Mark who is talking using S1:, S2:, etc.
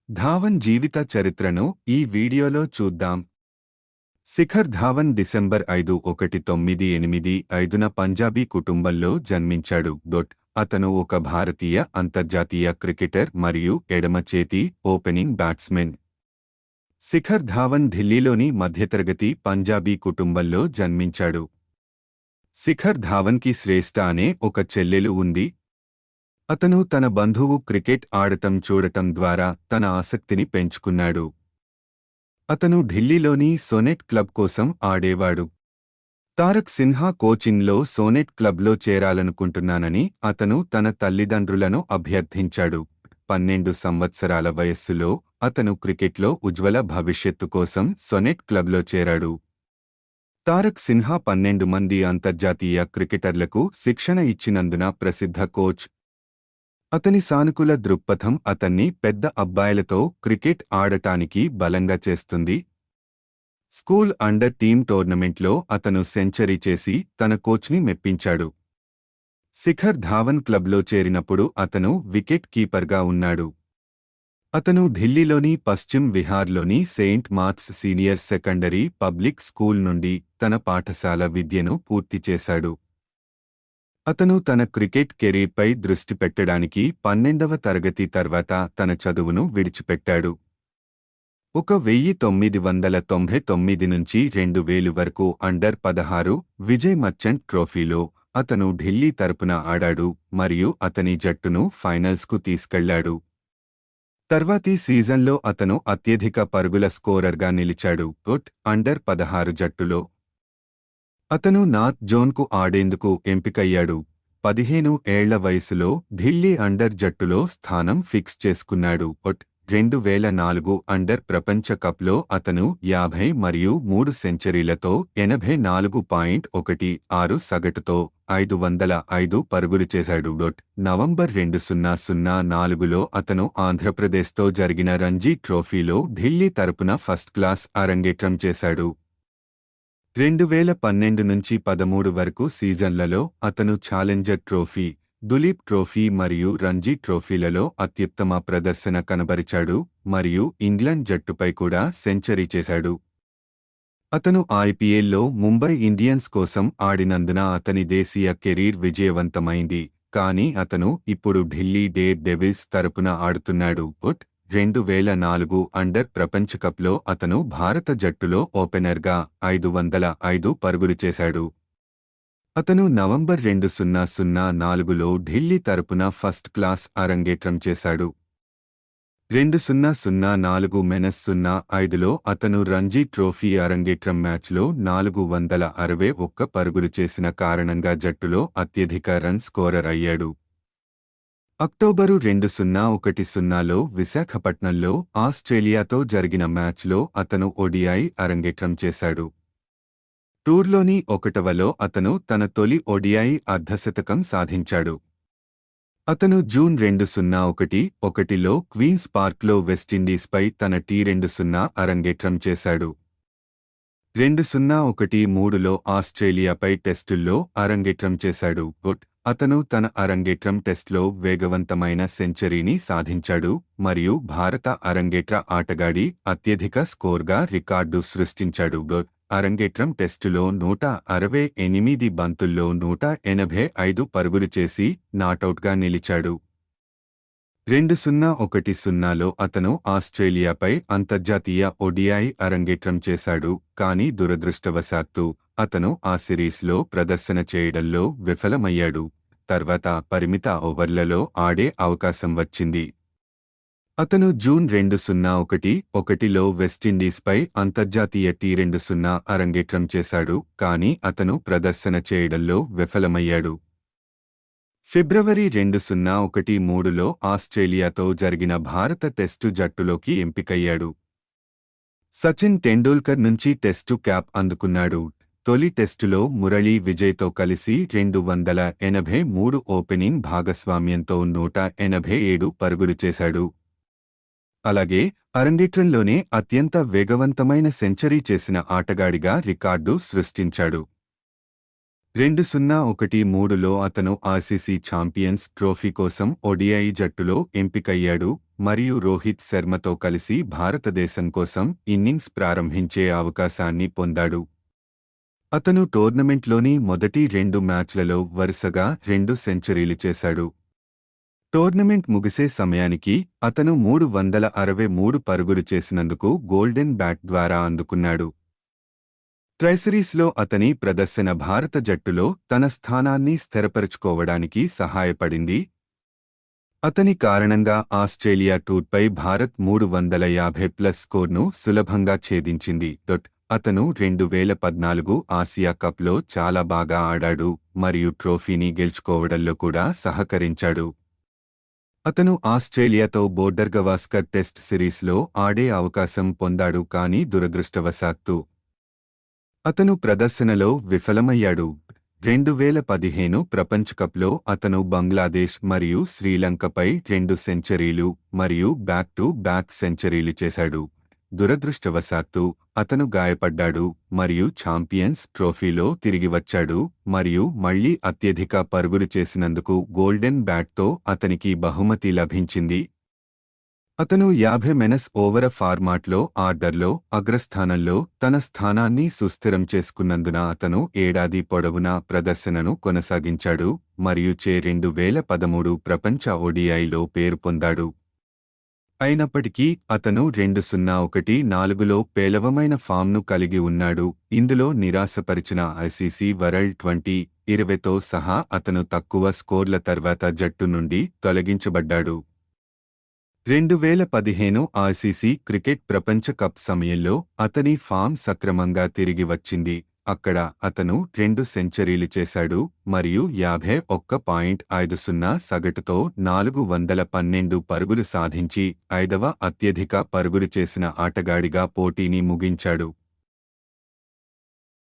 S1: ధావన్ జీవిత చరిత్రను ఈ వీడియోలో చూద్దాం. శిఖర్ ధావన్ డిసెంబర్ 5, 1985న పంజాబీ కుటుంబంలో జన్మించాడు. అతను ఒక భారతీయ అంతర్జాతీయ క్రికెటర్ మరియు ఎడమ చేతి ఓపెనింగ్ బ్యాట్స్మెన్. శిఖర్ ధావన్ ఢిల్లీలోని మధ్యతరగతి పంజాబీ కుటుంబంలో జన్మించాడు. శిఖర్ ధావన్కి శ్రేష్ఠ అనే ఒక చెల్లెలు ఉంది. అతను తన బంధువు క్రికెట్ ఆడటం చూడటం ద్వారా తన ఆసక్తిని పెంచుకున్నాడు. అతను ఢిల్లీలోని సోనెట్ క్లబ్ కోసం ఆడేవాడు. తారక్ సిన్హా కోచింగ్లో సోనెట్ క్లబ్లో చేరాలనుకుంటున్నానని అతను తన తల్లిదండ్రులను అభ్యర్థించాడు. 12 సంవత్సరాల వయస్సులో అతను క్రికెట్లో ఉజ్వల భవిష్యత్తు కోసం సోనెట్ క్లబ్లో చేరాడు. తారక్ సిన్హా 12 మంది అంతర్జాతీయ క్రికెటర్లకు శిక్షణ ఇచ్చినందున ప్రసిద్ధ కోచ్. అతని సానుకూల దృక్పథం అతన్ని పెద్ద అబ్బాయిలతో క్రికెట్ ఆడటానికి బలంగా చేస్తుంది. స్కూల్ అండర్ టీమ్ టోర్నమెంట్లో అతను సెంచరీ చేసి తన కోచ్ని మెప్పించాడు. శిఖర్ ధావన్ క్లబ్లో చేరినప్పుడు అతను వికెట్ కీపర్గా ఉన్నాడు. అతను ఢిల్లీలోని పశ్చిమ్ విహార్లోని Saint Mark's senior secondary public school నుండి తన పాఠశాల విద్యను పూర్తి చేశాడు. అతను తన క్రికెట్ కెరీర్పై దృష్టి పెట్టడానికి 12వ తరగతి తర్వాత తన చదువును విడిచిపెట్టాడు. 1999 నుంచి 2000 వరకు అండర్-16 విజయ్ మర్చెంట్ ట్రోఫీలో అతను ఢిల్లీ తరపున ఆడాడు మరియు అతని జట్టును ఫైనల్స్కు తీసుకెళ్లాడు. తర్వాతి సీజన్లో అతను అత్యధిక పరుగుల స్కోరర్గా నిలిచాడు. అండర్-16 జట్టులో అతను నార్త్ జోన్కు ఆడేందుకు ఎంపికయ్యాడు. 15 ఏళ్ల వయసులో ఢిల్లీ అండర్ జట్టులో స్థానం ఫిక్స్ చేసుకున్నాడు. 2004 అండర్ ప్రపంచ కప్లో అతను 50 మరియు 3 సెంచరీలతో 84.16 సగటుతో 505 పరుగులు చేశాడు. నవంబర్ 2004లో అతను ఆంధ్రప్రదేశ్తో జరిగిన రంజీ ట్రోఫీలో ఢిల్లీ తరపున ఫస్ట్ క్లాస్ అరంగేట్రం చేశాడు. 2012 నుంచి 13 వరకు సీజన్లలో అతను ఛాలెంజర్ ట్రోఫీ, దులీప్ ట్రోఫీ మరియు రంజీ ట్రోఫీలలో అత్యుత్తమ ప్రదర్శన కనబరిచాడు మరియు ఇంగ్లండ్ జట్టుపై కూడా సెంచరీ చేశాడు. అతను ఐపీఎల్లో ముంబై ఇండియన్స్ కోసం ఆడినందున అతని దేశీయ కెరీర్ విజయవంతమైంది, కానీ అతను ఇప్పుడు ఢిల్లీ డేర్ డెవిల్స్ తరపున ఆడుతున్నాడు. 2004 అండర్ ప్రపంచకప్లో అతను భారత జట్టులో ఓపెనర్గా 505 పరుగులు చేశాడు. అతను నవంబర్ 2004లో ఢిల్లీ తరపున ఫస్ట్ క్లాస్ అరంగేట్రం చేశాడు. 2004-05లో అతను రంజీ ట్రోఫీ అరంగేట్రం మ్యాచ్లో 461 పరుగులు చేసిన కారణంగా జట్టులో అత్యధిక రన్ స్కోరర్ అయ్యాడు. అక్టోబరు 2010లో విశాఖపట్నంలో ఆస్ట్రేలియాతో జరిగిన మ్యాచ్లో అతను ఓడిఐ అరంగేట్రం చేశాడు. టూర్లోని 1వలో అతను తన తొలి ఓడిఐ అర్ధశతకం సాధించాడు. అతను జూన్ 2011లో క్వీన్స్ పార్క్లో వెస్టిండీస్పై తన T20 అరంగేట్రం చేశాడు. 2013లో ఆస్ట్రేలియాపై టెస్టుల్లో అరంగేట్రం చేశాడు. అతను తన అరంగేట్రం టెస్ట్లో వేగవంతమైన సెంచరీని సాధించాడు మరియు భారత అరంగేట్ర ఆటగాడి అత్యధిక స్కోర్గా రికార్డు సృష్టించాడు. అరంగేట్రం టెస్టులో 168 బంతుల్లో 185 పరుగులు చేసి నాటౌట్గా నిలిచాడు. 2010లో అతను ఆస్ట్రేలియాపై అంతర్జాతీయ ఓడిఐ అరంగేట్రం చేశాడు, కానీ దురదృష్టవశాత్తు అతను ఆ సిరీస్లో ప్రదర్శన చేయడంలో విఫలమయ్యాడు. తర్వాత పరిమిత ఓవర్లలో ఆడే అవకాశం వచ్చింది. అతను జూన్ 2011లో వెస్టిండీస్పై అంతర్జాతీయ T20 అరంగేట్రం చేశాడు, కానీ అతను ప్రదర్శన చేయడంలో విఫలమయ్యాడు. ఫిబ్రవరి 2013లో ఆస్ట్రేలియాతో జరిగిన భారత టెస్టు జట్టులోకి ఎంపికయ్యాడు. సచిన్ టెండూల్కర్ నుంచి టెస్టు క్యాప్ అందుకున్నాడు. తొలి టెస్టులో మురళీ విజయ్తో కలిసి 283 ఓపెనింగ్ భాగస్వామ్యంతో 187 పరుగులు చేశాడు. అలాగే అరంగేట్రంలోనే అత్యంత వేగవంతమైన సెంచరీ చేసిన ఆటగాడిగా రికార్డు సృష్టించాడు. 2013లో అతను ఐసీసీ ఛాంపియన్స్ ట్రోఫీ కోసం ఓడిఐ జట్టులో ఎంపికయ్యాడు మరియు రోహిత్ శర్మతో కలిసి భారతదేశం కోసం ఇన్నింగ్స్ ప్రారంభించే అవకాశాన్ని పొందాడు. అతను టోర్నమెంట్లోని మొదటి 2 మ్యాచ్లలో వరుసగా 2 సెంచరీలు చేశాడు. టోర్నమెంట్ ముగిసే సమయానికి అతను 363 పరుగులు చేసినందుకు గోల్డెన్ బ్యాట్ ద్వారా అందుకున్నాడు. ట్రైసరీస్లో అతని ప్రదర్శన భారత జట్టులో తన స్థానాన్ని స్థిరపరచుకోవడానికి సహాయపడింది. అతని కారణంగా ఆస్ట్రేలియా టూర్పై భారత్ 350+ స్కోర్ను సులభంగా ఛేదించింది. అతను 2014 ఆసియా కప్లో చాలా బాగా ఆడాడు మరియు ట్రోఫీని గెలుచుకోవడంలో కూడా సహకరించాడు. అతను ఆస్ట్రేలియాతో బోర్డర్ గవాస్కర్ టెస్ట్ సిరీస్లో ఆడే అవకాశం పొందాడు కానీ దురదృష్టవశాత్తు అతను ప్రదర్శనలో విఫలమయ్యాడు. 2015 ప్రపంచ కప్లో అతను బంగ్లాదేశ్ మరియు శ్రీలంకపై 2 సెంచరీలు మరియు బ్యాక్-టు-బ్యాక్ సెంచరీలు చేశాడు. దురదృష్టవశాత్తు అతను గాయపడ్డాడు మరియు ఛాంపియన్స్ ట్రోఫీలో తిరిగి వచ్చాడు మరియు మళ్లీ అత్యధిక పరుగులు చేసినందుకు గోల్డెన్ బ్యాట్తో అతనికి బహుమతి లభించింది. అతను 50 ఓవర్ ఫార్మాట్లో ఆర్డర్లో అగ్రస్థానంలో తన స్థానాన్ని సుస్థిరం చేసుకున్నందున అతను ఏడాది పొడవునా ప్రదర్శనను కొనసాగించాడు మరియు 2013 ప్రపంచ ఓడిఐలో పేరు పొందాడు. అయినప్పటికీ అతను 2014లో పేలవమైన ఫామ్ను కలిగి ఉన్నాడు. ఇందులో నిరాశపరిచిన ఐసీసీ వరల్డ్ టీ20తో సహా అతను తక్కువ స్కోర్ల తర్వాత జట్టు నుండి తొలగించబడ్డాడు. 2015 ఐసీసీ క్రికెట్ ప్రపంచ కప్ సమయంలో అతని ఫామ్ సక్రమంగా తిరిగి వచ్చింది. అక్కడ అతను 2 సెంచరీలు చేశాడు మరియు 51.50 సగటుతో 412 పరుగులు సాధించి 5వ అత్యధిక పరుగులు చేసిన ఆటగాడిగా పోటీని ముగించాడు.